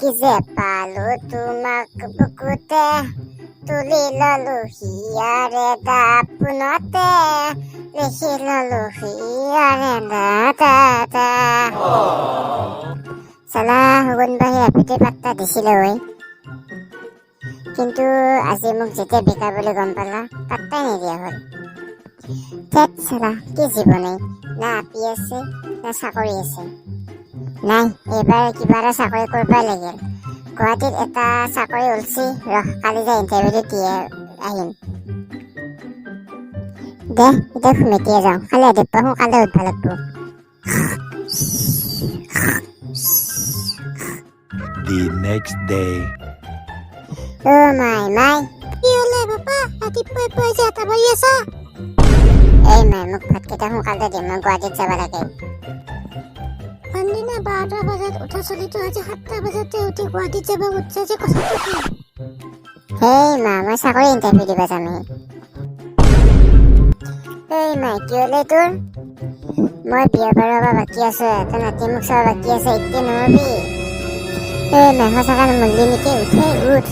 কি যে পালো তোমাক বুকুতে তুলি ললো হিয়াৰে দাপোনতে লিখি ললো হিয়াৰে দাঁতা চালা সুগনবাহী এপিতে পাত্তা দিছিলে ঐ কিন্তু আজি মোক যেতিয়া বেকাৰ বুলি গম পালা পাত্তাই নিদিয়া হ'ল থেত চালা কি জীৱনেই না আপি আছে না চাকৰি আছে নাই এইবাৰ কিবা এটা চাকৰি কৰিবই লাগিল গুৱাহাটীত এটা চাকৰি ওলছি ৰহ কালি যাই ইণ্টাৰভিউটো দিয়ে আহিম দে এতিয়া মেটিয়ে যাওঁ কালি ৰাতিপুৱা সোনকালে উঠিব লাগিব The next day. Oh my কি হলে বাবা ৰাতিপুৱাই পুৱাই যে এটা বাজি আছা এই মাই মোক ভাতকেইটা সোনকালে দিম মই গুৱাহাটীত যাব লাগে আনদিনা 12টা বজাত উঠা চলিটো আজি 7টা বজাতে উঠি গুৱাহাটীত যাব উঠছে যে কথাটো কি হেই মা মই চাকৰি ইণ্টাৰভিউ দিব যাম এই মাই কি হলে তোৰ মই বিয়া বাৰৰ বাকী আছো এটা নাতি মোক চাব বাকী আছে এতিয়া নহবি এই মাই সঁচাকৈ মল্লি নেকি উঠে উঠ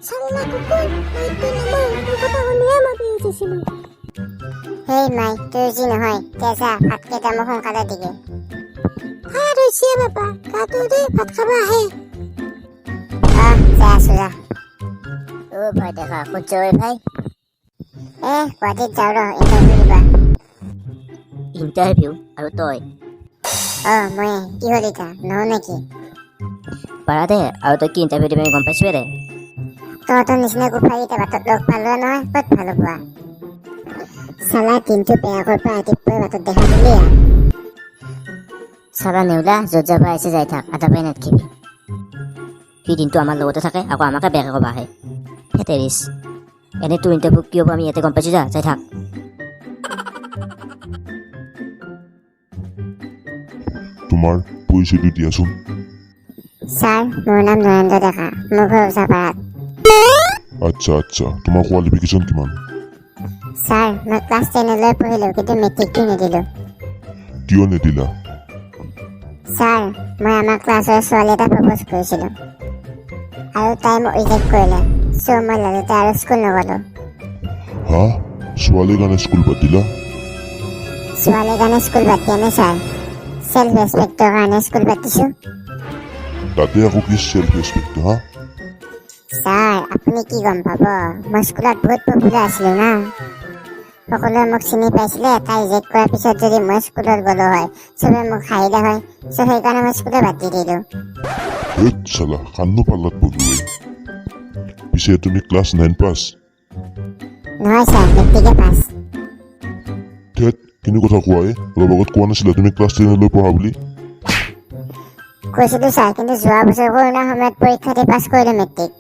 চালা কুকুৰ এইটো নামৰ তোৰ কথা শুনিয়ে মই বিহুছিলো হেই মাই তোৰ যি নহয় তেজা ভাতকেইটা মোক সোনকালে দিবি ভাত হৈছে বাবা গাটো দে ভাত খাব আহে যা আছো যা ভয় দেখা খুঁজছে ঐ ভাই গুৱাহাটীত যাওঁ ৰ ইণ্টাৰভিউ দিবা ইণ্টাৰভিউ আৰু তই মই কি হ'ল এতিয়া নহওঁ নেকি পাৰা দে আৰু তই কি ইণ্টাৰভিউ দিবি গম পাইছো দে তহঁতৰ নিচিনা গোফাৰীতে বাটত লগ পালোৱা নহয় ক'ত ভালো পোৱা চালা দিনটো বেয়া কৰিব ৰাতিপুৱাই বাটত দেখা দিলি চালা নেউলা য'ত যাব আহিছে যাই থাক আধা পাই নাথাকিবি সি দিনটো আমাৰ লগতে থাকে আকৌ আমাকে বেয়াকৈ ক'ব আহে হেতেৰিছ এনে তোৰ ইণ্টাৰভিউ কি হ'ব আমি ইয়াতে গম পাইছোঁ যা যাই থাক তোমাৰ পৰিচয়টো দিয়াচোন ছাৰ মোৰ নাম নৰেন্দ্ৰ ডেকা মোৰ ঘৰ ওচাপাৰাত আচ্ছা তোমাৰ কোৱালিফিকেশ্যন কিমান ছাৰ মই ক্লাছ 10লৈ পঢ়িলোঁ কিন্তু মেট্ৰিকটো নিদিলোঁ কিয় নিদিলা ছাৰ মই আমাৰ ক্লাছৰ ছোৱালী এটা প্ৰপ'জ কৰিছিলোঁ আৰু তাই মোক ৰিজেক্ট কৰিলে চ' মই লাজতে আৰু স্কুল নগ'লোঁ হা ছোৱালীৰ কাৰণে স্কুল বাদ দিলা ছোৱালীৰ কাৰণে স্কুল বাদ দিয়া নাই ছাৰ চেল্ফ ৰেচপেক্টৰ কাৰণে স্কুল বাদ দিছোঁ তাতে আকৌ কি চেল্ফ ৰেচপেক্ট হা ছাৰ আপুনি কি গম পাব মই স্কুলত বহুত পপুলাৰ আছিলোঁ না সকলোৱে মোক চিনি পাইছিলে তাই ৰিজেক্ট কৰাৰ পিছত যদি মই স্কুলত গ'লো হয় চবে মোক হাঁহিলে হয় চ' সেইকাৰণে মই স্কুলে বাদ দি দিলোঁ হেত চালা কান্নো পাল্লাত পঢ়িবই পিছে তুমি ক্লাছ 9 পাছ নহয় ছাৰ মেট্ৰিকে পাছ ধেত কিনো কথা কোৱা অলপ আগত কোৱা নাছিলা তুমি ক্লাছ 10লৈ পঢ়া বুলি কৈছিলোঁ ছাৰ কিন্তু যোৱা বছৰ কৰোণাৰ সময়ত পৰীক্ষা দি পাছ কৰিলোঁ মেট্ৰিক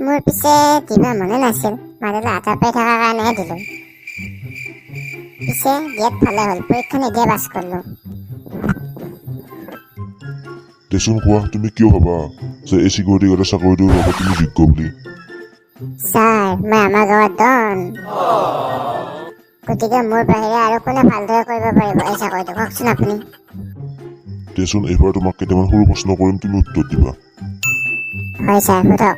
মোৰ পিছে দিবা মনে নাছিল মাৰিলে আটা পাই থকাৰ কাৰণেহে দিলোঁ পিছে দিয়াত ভালে হ'ল পৰীক্ষা নিদিয়ে পাছ কৰিলোঁ দেচোন কোৱা তুমি কিয় ভাবা যে এই চিকিউৰিটি গাৰ্ডৰ চাকৰিটোৰ বাবে তুমি যোগ্য বুলি ছাৰ মই আমাৰ গাঁৱত ডন গতিকে মোৰ বাহিৰে আৰু কোনে ভালদৰে কৰিব পাৰিব এই চাকৰিটো কওকচোন আপুনি দেচোন এইবাৰ তোমাক কেইটামান সৰু প্ৰশ্ন কৰিম তুমি উত্তৰ দিবা হয় ছাৰ সোধক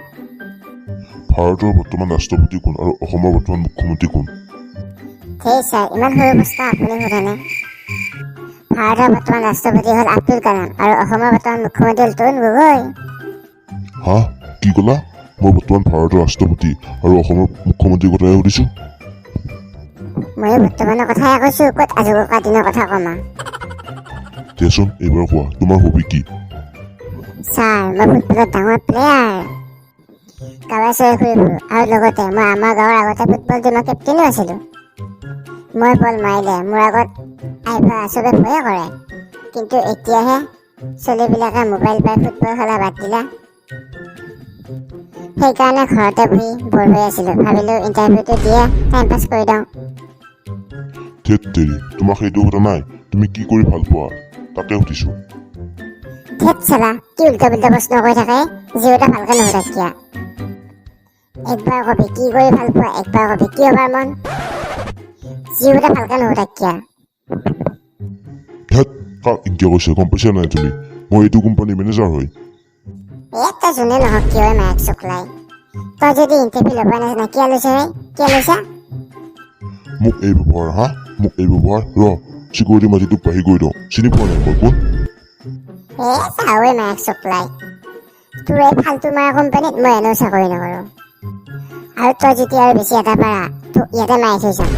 ভাৰতৰ বৰ্তমান ৰাষ্ট্ৰপতি কোন আৰু অসমৰ বৰ্তমান মুখ্যমন্ত্ৰী কোন সেই ছাৰ ইমান সৰু প্ৰশ্ন আপুনি সোধেনে ভাৰতৰ বৰ্তমান ৰাষ্ট্ৰপতি হ'ল আব্দুল কালাম আৰু অসমৰ বৰ্তমান মুখ্যমন্ত্ৰী হ'ল তৰুণ গগৈ হা কি ক'লা মই বৰ্তমান ভাৰতৰ ৰাষ্ট্ৰপতি আৰু অসমৰ মুখ্যমন্ত্ৰীৰ কথাহে সুধিছোঁ ময়ো বৰ্তমানৰ কথাহে কৈছোঁ ক'ত আজুককা দিনৰ কথা কমা দেচোন এইবাৰ কোৱা তোমাৰ হবি কি ছাৰ মই ফুটবলত ডাঙৰ প্লেয়াৰ গাঁৱে চৰে ঘূৰি ফুৰোঁ আৰু লগতে মই আমাৰ গাঁৱৰ আগতে ফুটবল টীমৰ কেপ্টেইনো আছিলোঁ মই বল মাৰিলে মোৰ আগত আহিবা চবে ভয়ে কৰে কিন্তু এতিয়াহে ছোৱালীবিলাকে মোবাইল পাই ফুটবল খেলা বাদ দিলা সেইকাৰণে ঘৰতে বহি বৰ হৈ আছিলোঁ ভাবিলোঁ ইণ্টাৰভিউটো দিয়ে টাইম পাছ কৰি দিওঁ ধেত তেৰি তোমাক সেইটো সোধা নাই তুমি কি কৰি ভাল পোৱা তাকে সুধিছোঁ ধেত চালা কি উল্টা পুল্টা প্ৰশ্ন কৰি থাকে যিওটা ভালকৈ নুসুধা কিয়া একবাৰ কবি কি কৰি ভাল পোৱা একবাৰ কবি কি হবাৰ মন যিওটা ভালকৈ নুসুধা কিয়া ধেত কাক ইনকে কৈছে গম পাইছা নাই তুমি মই এইটো কোম্পানীৰ মেনেজাৰ হয়। তই যোনে নহওক কিয় মায়েক চকলাই, তই যদি ইণ্টাৰভিউ ল'ব নাজানা কিয় লৈছা হে? কিয় লৈছা? মোক এই ব্যৱহাৰ হা, মোক এই ব্যৱহাৰ চিকিউৰিটি মাটিটোক বাঢ়ি গৈ দিওঁ। চিনি পোৱা নাই মই কোন? চাৱৈ মায়েক চকলাই, তোৰ এই ফাল্টু মাৰা কোম্পানীত মই এনেও চাকৰি নকৰোঁ। আৰু তই যেতিয়া আৰু বেছি এটা পাৰা তোক ইয়াতে মাৰি থৈ যাম।